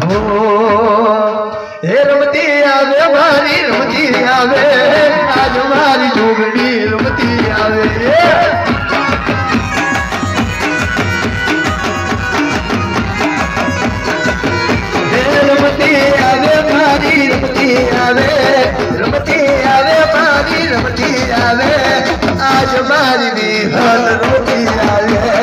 હો હે રમતી આવે મારી રમતી આવે આજ મારી જોગણી રમતી આવે રમતી આવે મારી રમતી આવે રમતી આવે મારી રમતી આવે આજ મારી નિહાલ રમતી આવે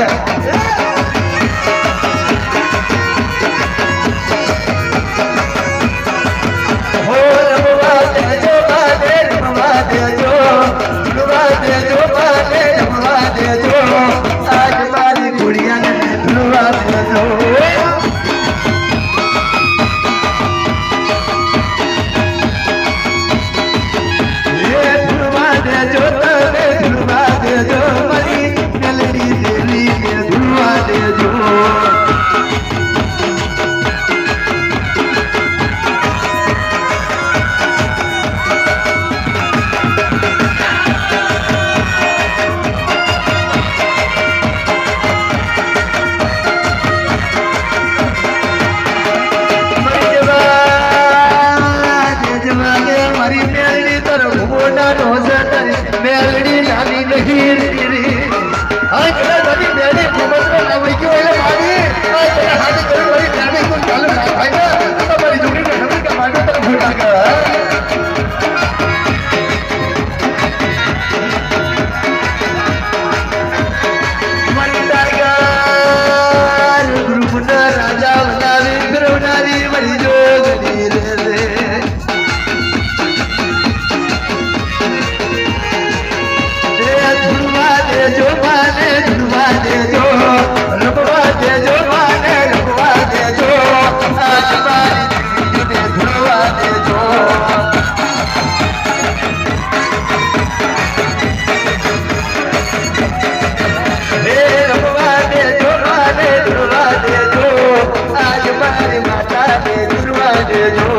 મેલડી નાની નહીં રી આ કડા નાની મેલડી ખબર ના હોય કે ઓલે મારી આ તને હાથ કરી મારી નાની કોઈ ચાલુ ના થાય ને તમારી જોડીને ખબર કે માગે તને ભૂલા ગયા મારી ડાયર ગુરુના રાજા બનાવી ગરવનારી મારી જોગની રે जो माने जुड़वा दे जो रबवा दे जो माने रबवा दे जो आज मारी जुड़े जुड़वा दे जो हे रबवा दे जो माने जुड़वा दे जो आज मारी माता दे जुड़वा दे जो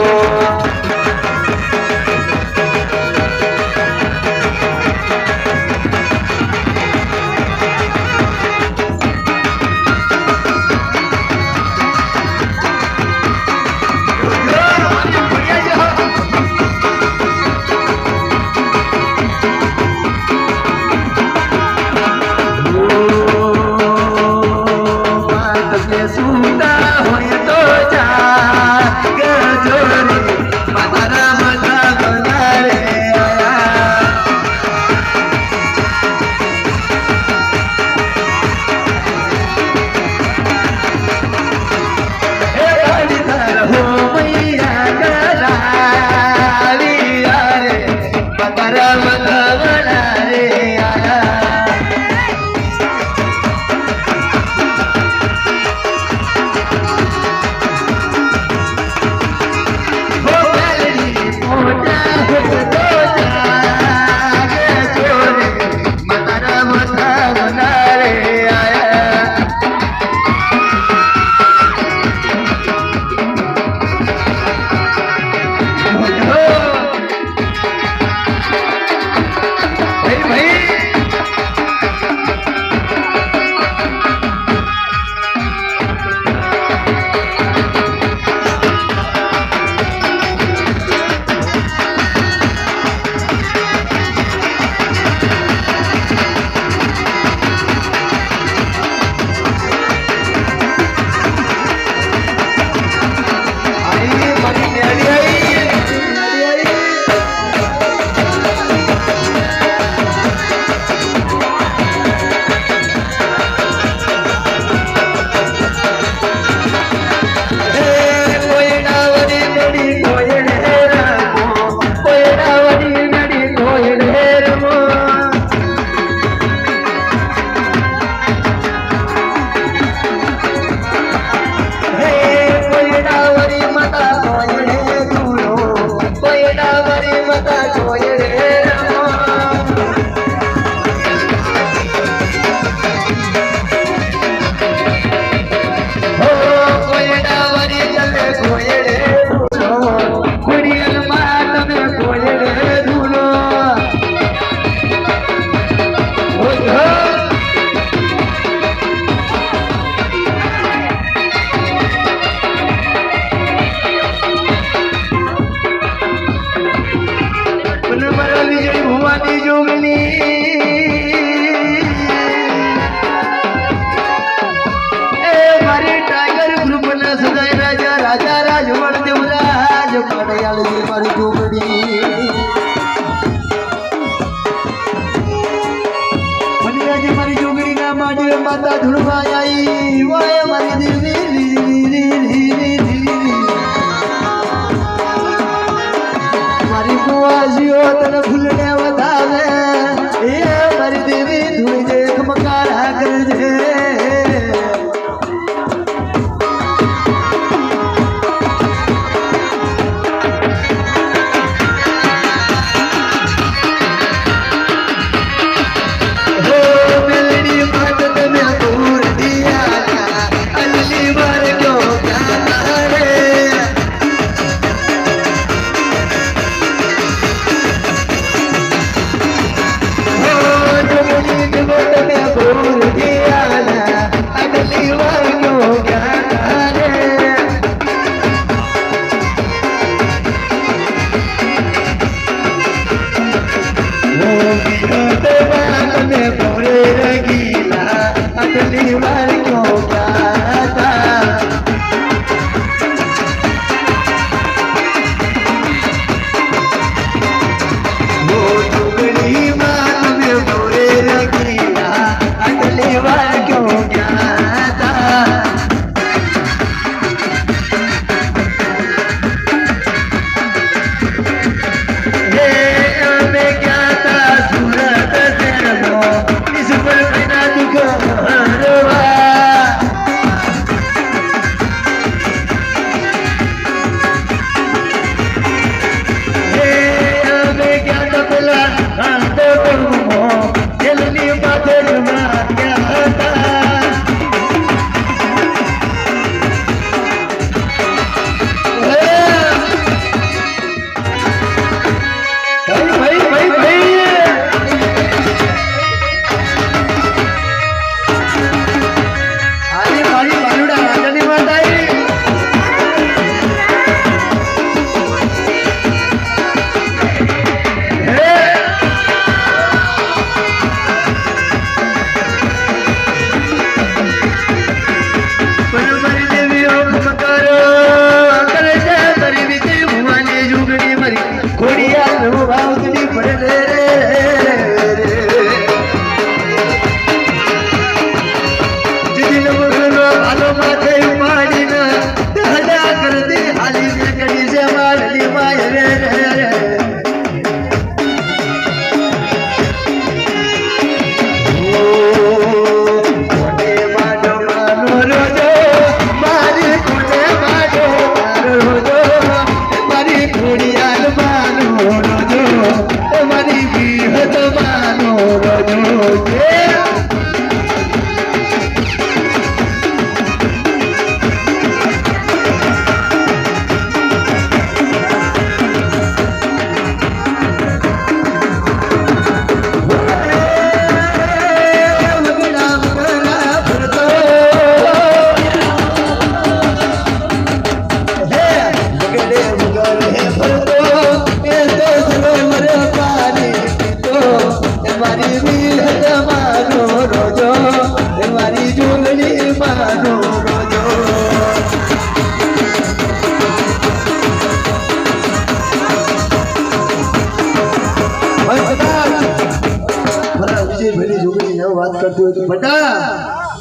બટા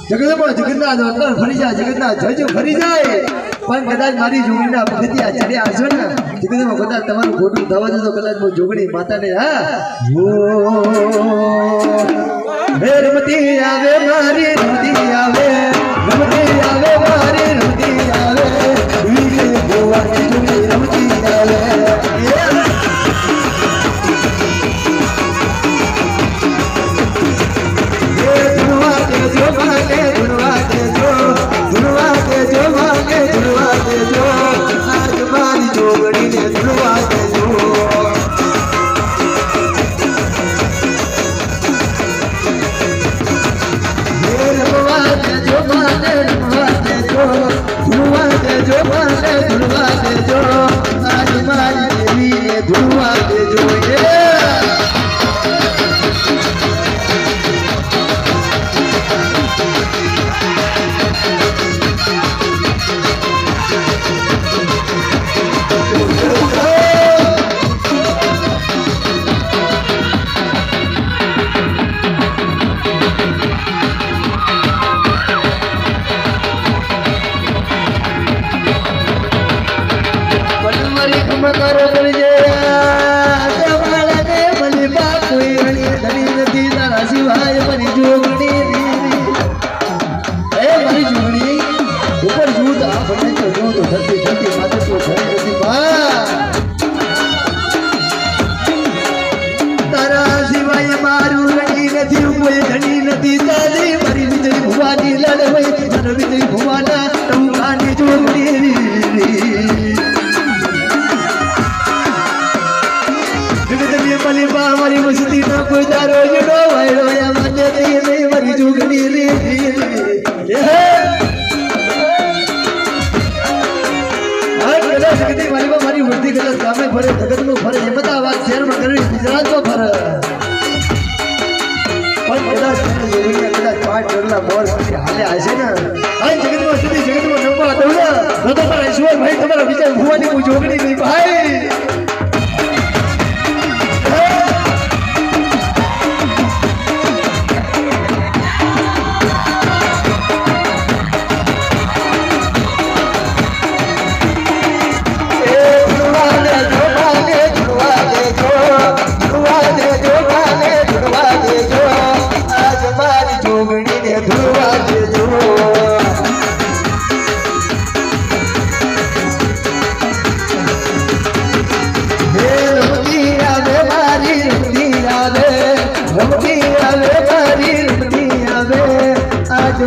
જગતમાં જગતના દોતર ફરી જાય જગતના જજ ફરી જાય પણ કદાચ મારી જોગણીના પગથિયા ચડે આવશો ને જગતમાં કદાચ તમારું ખોટું થવા દે તો કદાચ હું જોગણી માતાને હા રમતી આવે મારી રમતી આવે રમતી આવે મારી રમતી આવે વીરે ગોવાની જોગણી રમતી આવે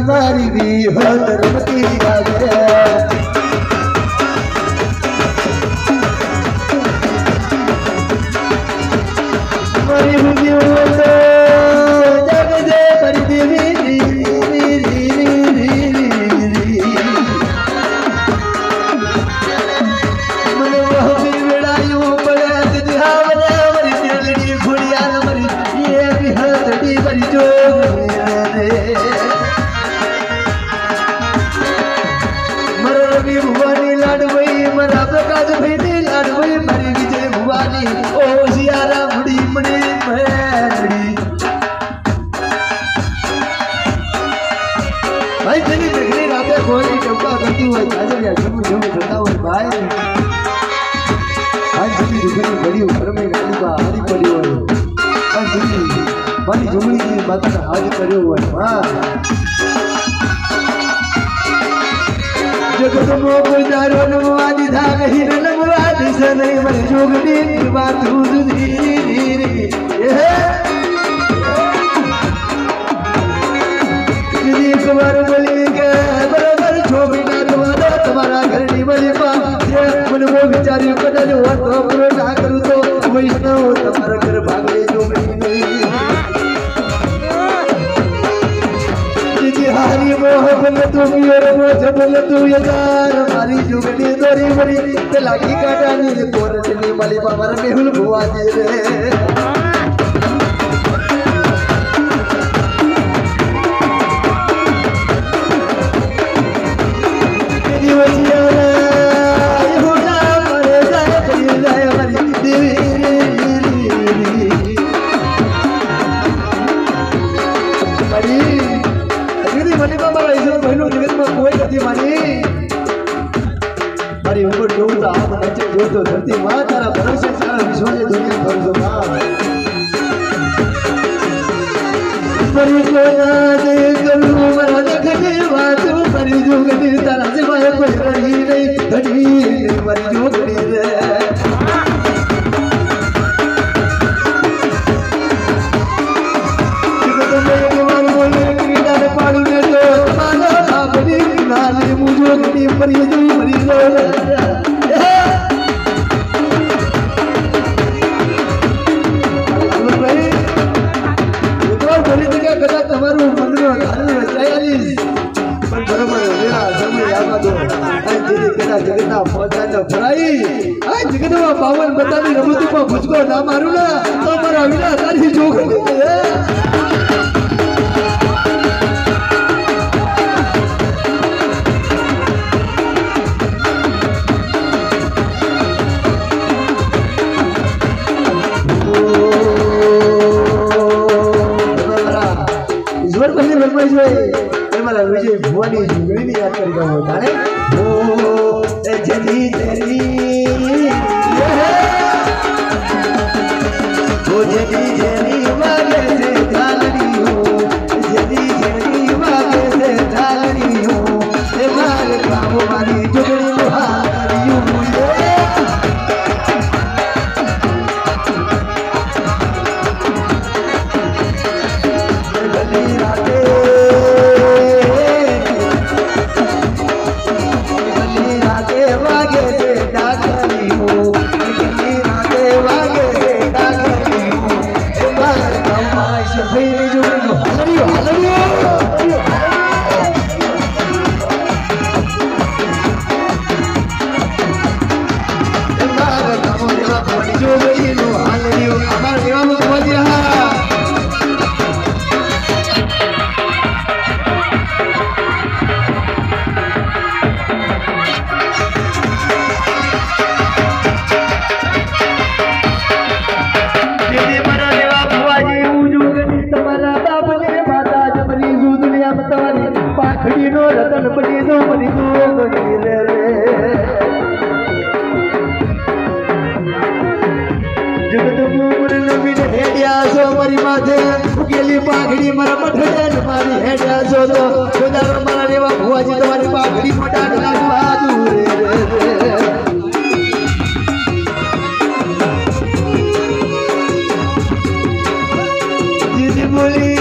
મારી વી હોત રમતી આવે મારી હુજી હોત જગદે પરી દેવી મને વહી વેડાયું પડે દિહાવરા મારી તેલડી ઘોડિયા મારી એ વિહતડી મારી જોગ રે ભુવાની લાડવઈ મારા પ્રકાશ ભાઈ લાડવઈ મારી વિજય ભુવાની ઓ શિયારા મુડી મણી મેડી ભાઈ તેની બેગની રાતે કોઈ ટપકા કરતી હોય તાજરિયા જમુ જમુ જોતા હોય ભાઈ આજ જમી રૂપની બડી ઉપર મેં ગાડીમાં હારી પડી હોય આજ જમી મારી જમણીની માતાને હાજ કર્યો હોય હા જગતમો ગુજારો નમવા દીધા નહીં નમવા દીધા નહીં મને જોગની વાત જુદી કુમાર બોલી કે બરાબર છોકરી ના તમારા ઘરની બલી મને બહુ વિચાર્યું કદાચ હોત તો પૂરો ના કરું તો વૈષ્ણવ તમારા ઘર ભાગલે જોગણી નહીં હારી મોહબલ તું યરમો જબલ તું યદાર મારી જોગણી દોરી મરી તે લાગી કાટાની કોરટની માલી બાબર મેહુલ ભુવાજી રે Maria તારી ઉપર જોઉં તો આમ નચે જોતો ધરતી માં તારા ભરોસે સારા વિશ્વની દુનિયા કરું છું માં ફરી કો યાદ કરું મારા લખને વાતો ફરી જોગણી તારા સિવાય કોઈ રહી નહીં ઘડી મારી જોગણી રે મરી કદાચ તમારું મંદિર જગતના પહોંચાડો ફરાઈ આ જગતમાં પાવન બતાવી રમતુમાં ભૂચકો ના મારું ના તો મારા વિના તારી જોગણી વિજય ભુવાની જોગણીની યાદ કરી ગયો તારે ઓ જજી જરી ઓ જજી જરી વાગે છે ધાલડી હો જજી જરી વાગે છે ધાલડી હો એ માર કામ મારી જોગણી નો હાથ કર્યું રતન પડી દો મરી દો રે જગત નવીન હેડ્યા છો મારી માથે ઉકેલી પાઘડી મારા મઠે મારી હેડ્યા છો તો ખુદા મારા રેવા ભુવાજી તમારી પાઘડી મોટા લાગવા દૂરે જીજી બોલી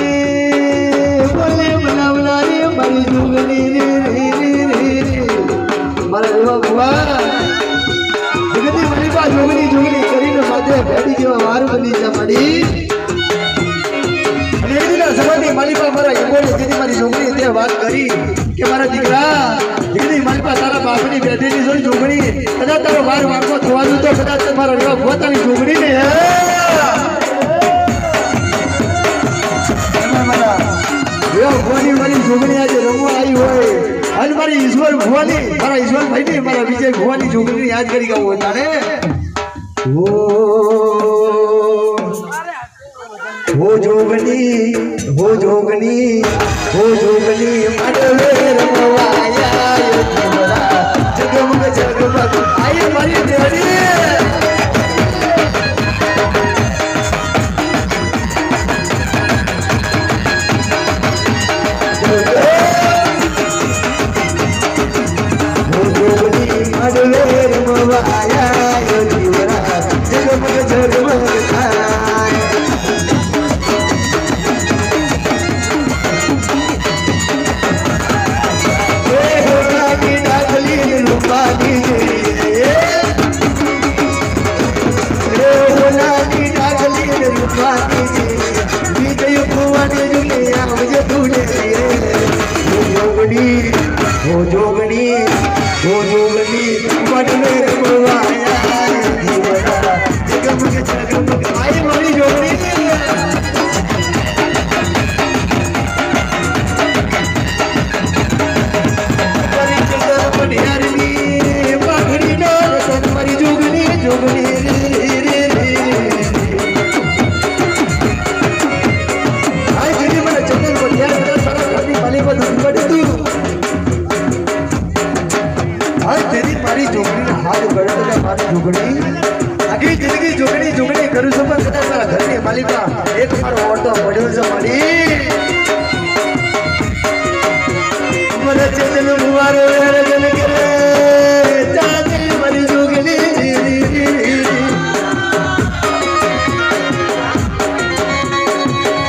જોગણી કરીને માથે ભેડી જેવા વાર બની છે મારી સમાધિ માલિકા મારા એમોને જેની મારી જોગણી તે વાત કરી કે મારા દીકરા દીકરી માલિકા તારા બાપની બેઠેલી જોઈ જોગણી કદાચ તારો વાર વાંકો થવાનું તો કદાચ તમારા એવા પોતાની જોગણી ને મારી જોગણી આજે રમવા આવી હોય અને મારી ઈશ્વર ભુવાની મારા ઈશ્વર ભાઈ મારા વિજય ભુવાની જોગણી યાદ કરી ગયો હોય તારે हो जोगनी हो जोगनी हो जोगनी मडवे रमवाया जगमग जगमग आये मारी देवरी हो जोगनी मडवे रमवाया जगमग जगमग हो जोगनी मडवे रमवाया જોગણીને હાથ ગળે મારી જોગણી આખી જિંદગી જોગણી જોગણી કરું છું પણ કદાચ મારા ઘરની માલિકા એક મારો ઓરતો પડ્યો છે મારી મને ચેતન મુવારો રજન કરે ચાંદી મારી જોગણી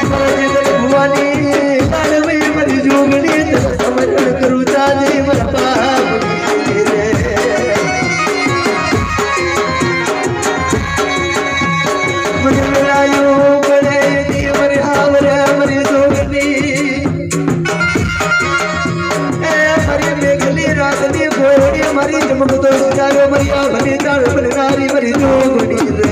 મને ચેતન મુવાની લાડવી મારી જોગણી સમરણ કરું ચાંદી મારા બાપ મારી જમકો તો ચાલો મરિયા ભલે ચાલ ભલે નારી મરી જોગણી રે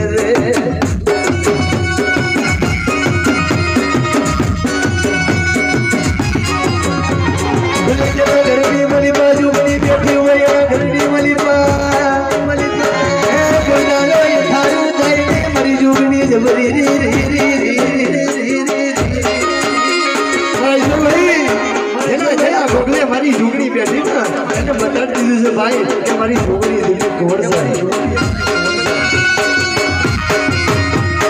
ભલે ચલો ઘરની મલી બાજુ બની બેઠી હોય ઘરની મલી હે બોલાલો એ થારું થાય મારી જોગણી જબરી રી રી રી રી મારી જોગણી બેઠી ને એને બતાવી દીધું છે ભાઈ કે મારી જોગણી ગોળ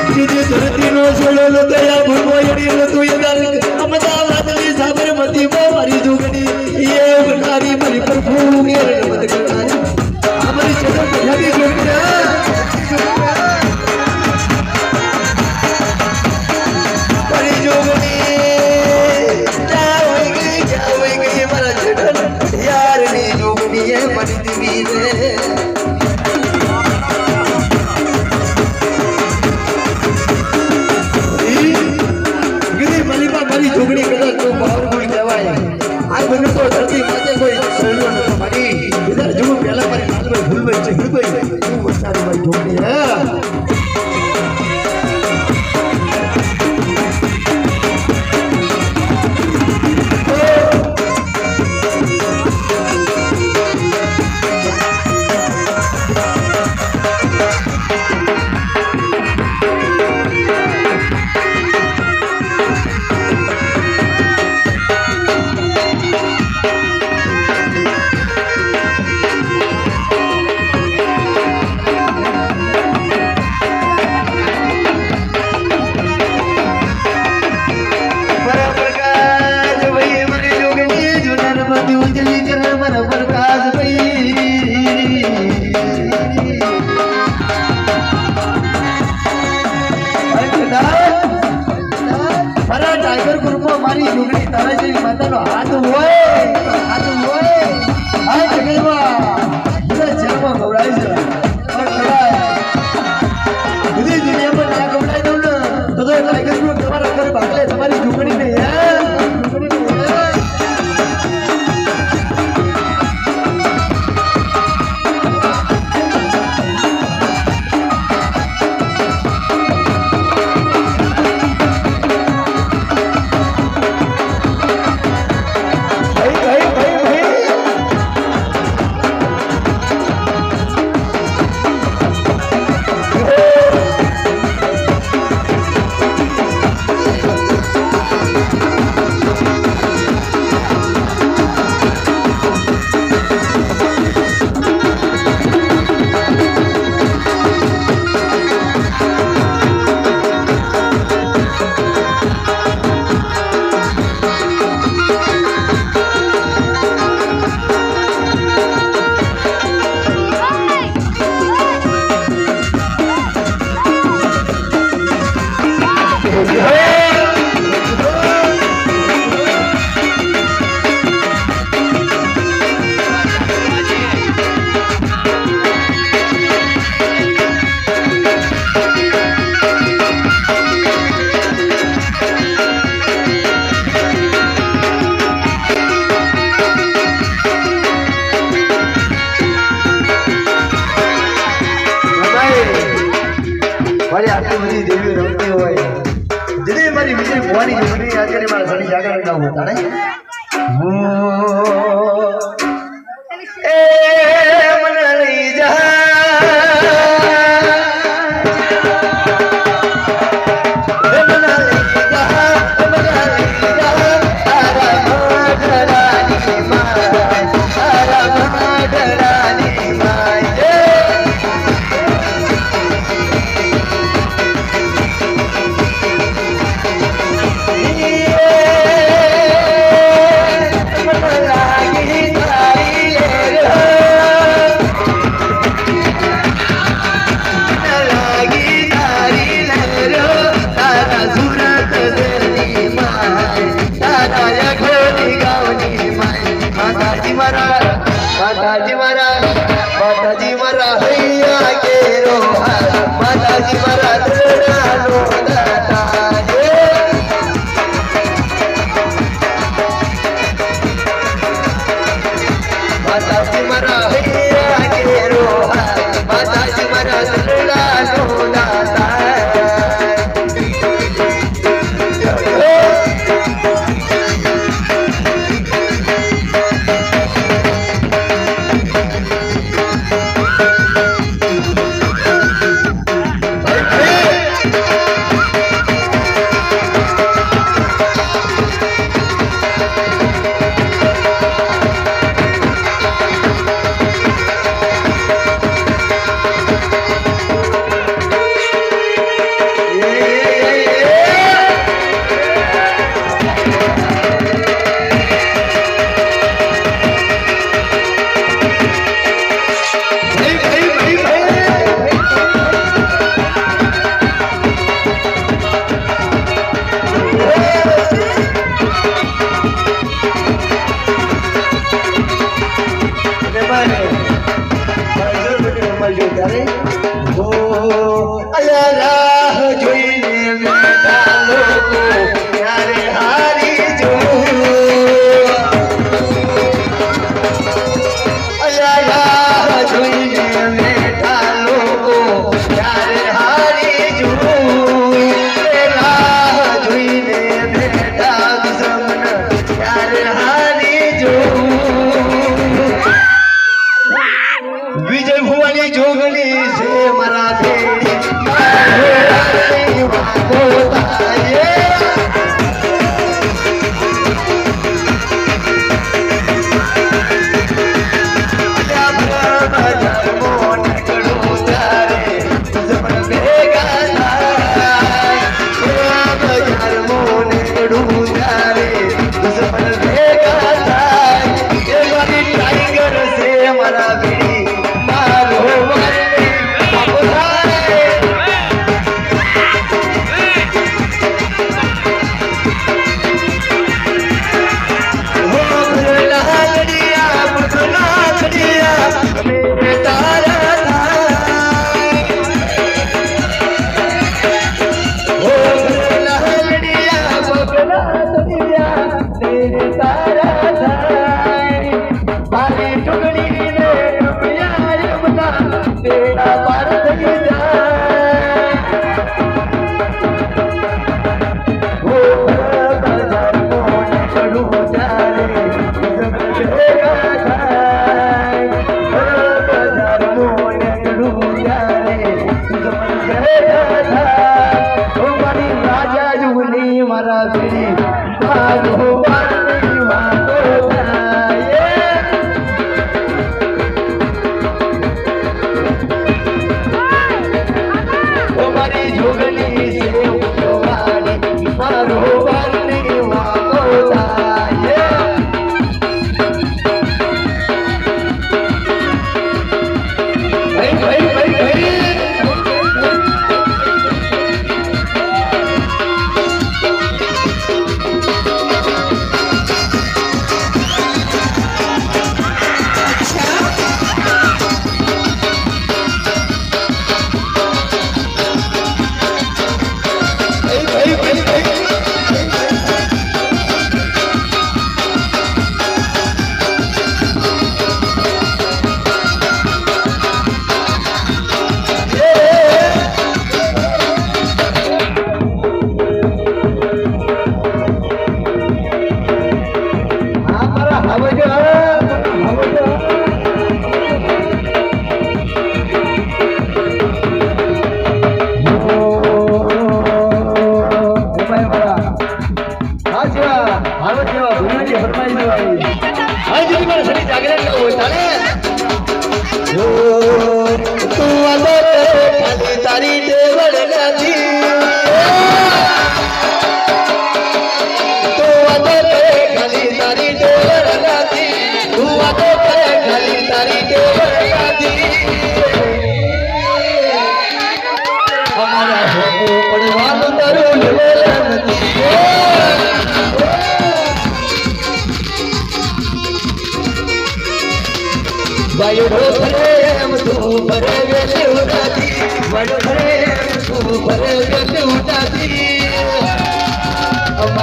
છે ધરતી નો છોડો દયા ભગવો એડી તું અમદાવાદની સાબરમતી મારી જોગણી એ બનારી મારી પર ફૂલ એ મત કરનારી અમારી ચલો પંજાબી જોગણી મારી જોગણી મની દીવી રે મારી જોગણી કદાચ તો પાવરફુલ કહેવાય આ બને તો ધરતી માથે કોઈ સહેલો ન મારી ઇધર જો પહેલા મારી લાલભાઈ ભૂલભાઈ છે ભૂલભાઈ હું વરસાદ મારી જોગણી હે टाइगर ग्रुप में मारी जोगणी तारा जेवी मातानो हाथ होय आ जगलમાં બધા જેલમાં ગવડાય છે પણ બધી દુનિયામાં ના ગવડાય દઉં ને તો ટાઈગર ગ્રુપ તમારા ઘર ભાગલે તમારી જોગણી ને મારી આટલી બધી દેવીઓ રમતી હોય જેને મારી વિજય ભવાની જોગણી યાદ કરી મારા સડી જાગરણ ના હોતા ને એ મને લઈ જા Yeah.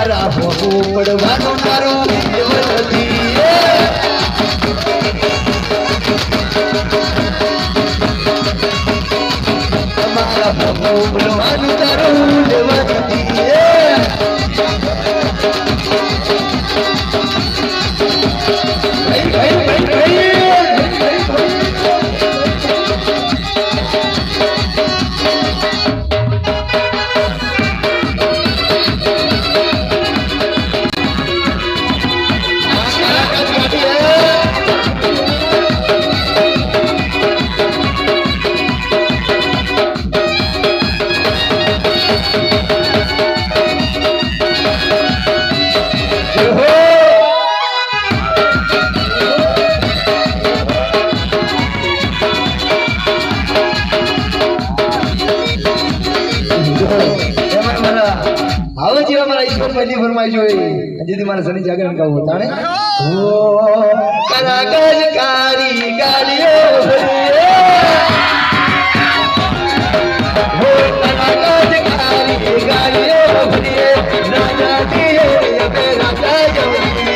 તમારા ભોગું પડવાનો મારો એવો નથી તમારા ભોગું પડવાનું તારું એવો નથી पहली फरमाइश हुई दीदी मारा सनी जागरण का होता है ओ करागज कारी गालियों भरिए हो करागज कारी गालियों भरिए राजा दिए ये मेरा राजा दिए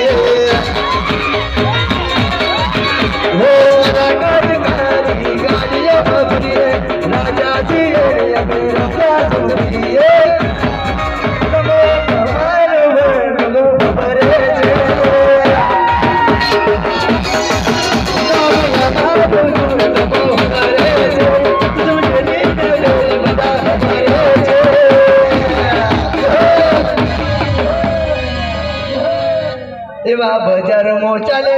हो करागज कारी गालियों भरिए राजा दिए ये मेरा राजा दिए बजार मो चले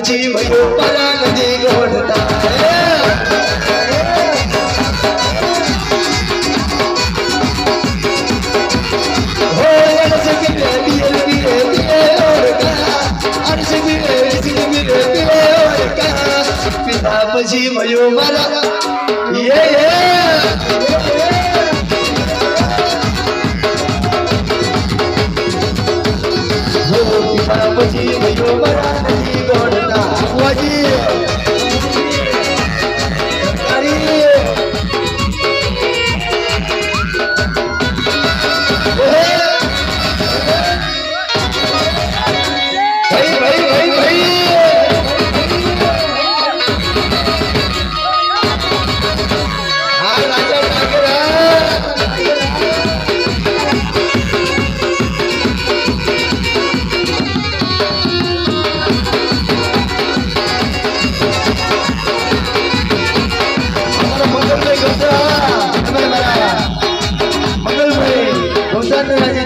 પછી ભયો પરા નદી ગોઠતા મારા પછી ભયો મારા નથી ગોળના વાજી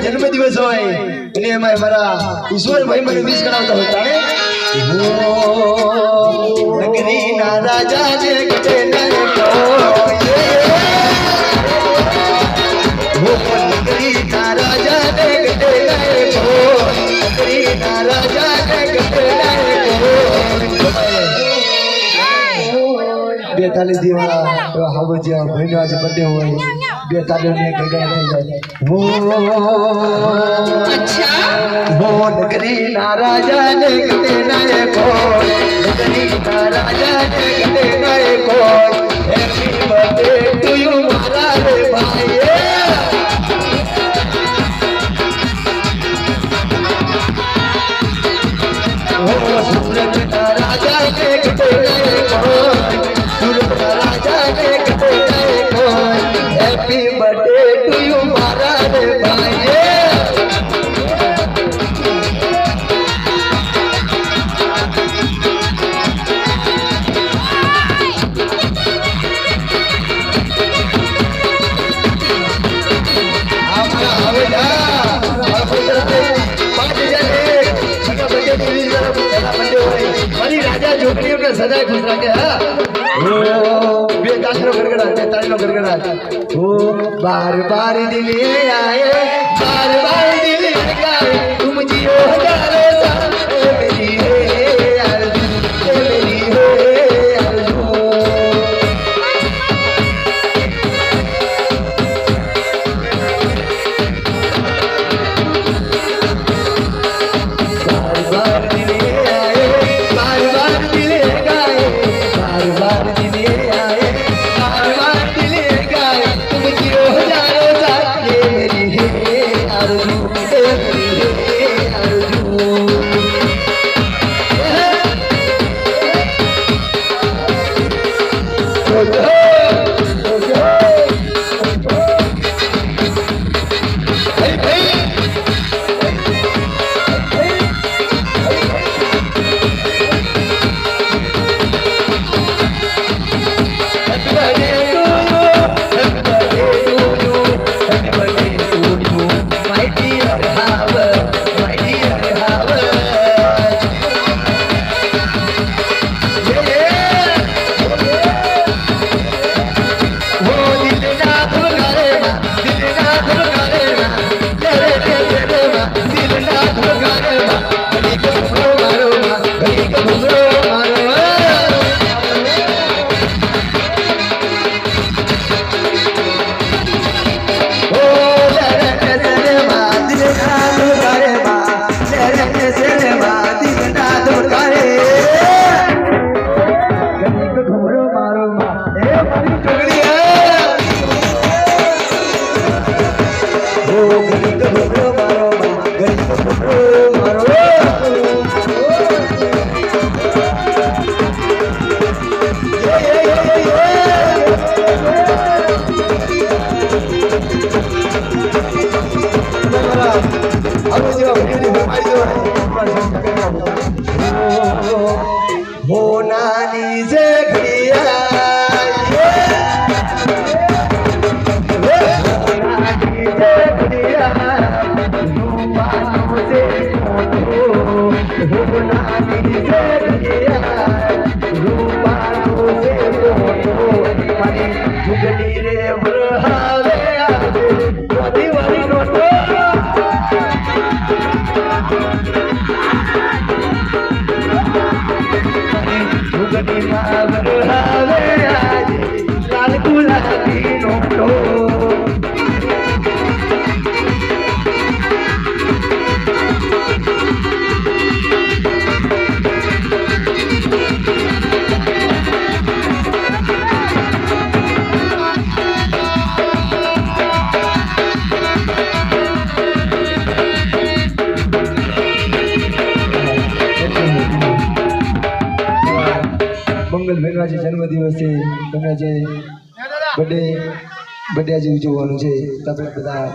જન્મદિવસ હોય અને એમાં મારા ઈશ્વર ભાઈ મને વિશ કરાવતા હોય તાણે નગરીના રાજા જે કટે નરે નગરીના રાજા જે કટે નરે નગરીના રાજા જે કટે નરે 42 દીવા હાવજિયા ભાઈનો આજે બર્થડે હોય 42 ને ગગડા થઈ જાય वो नगरी ना राजा ने कटे नए कोई नगरी ना राजा ने कटे नए कोई हैप्पी बर्थडे टू यू मारा रे भाई वो सूरत ना राजा ने कटे नए कोई सूरत ना राजा ने कटे नए कोई हैप्पी बर्थडे टू यू मारा रे भाई झोपड़ियों के सदा खुश रखे बेताशरो गड़गड़ा बेताशरो गड़गड़ा ओ बार बार दिल आए बार बार दिल आए तुम जियो हजारों साल मेरी है आरज़ू मेरी है आरज़ू बार बार दिल आए बार बार दिल गाए बार बार दिल आए बार बार दिल गाए तुम जियो हजारों साल ये मेरी है आरज़ू मेरी है आरज़ू Hare મંગલબેનનો આજે જન્મદિવસ છે તમને આજે બર્થડે આજે ઉજવવાનું છે તો આપણે બધા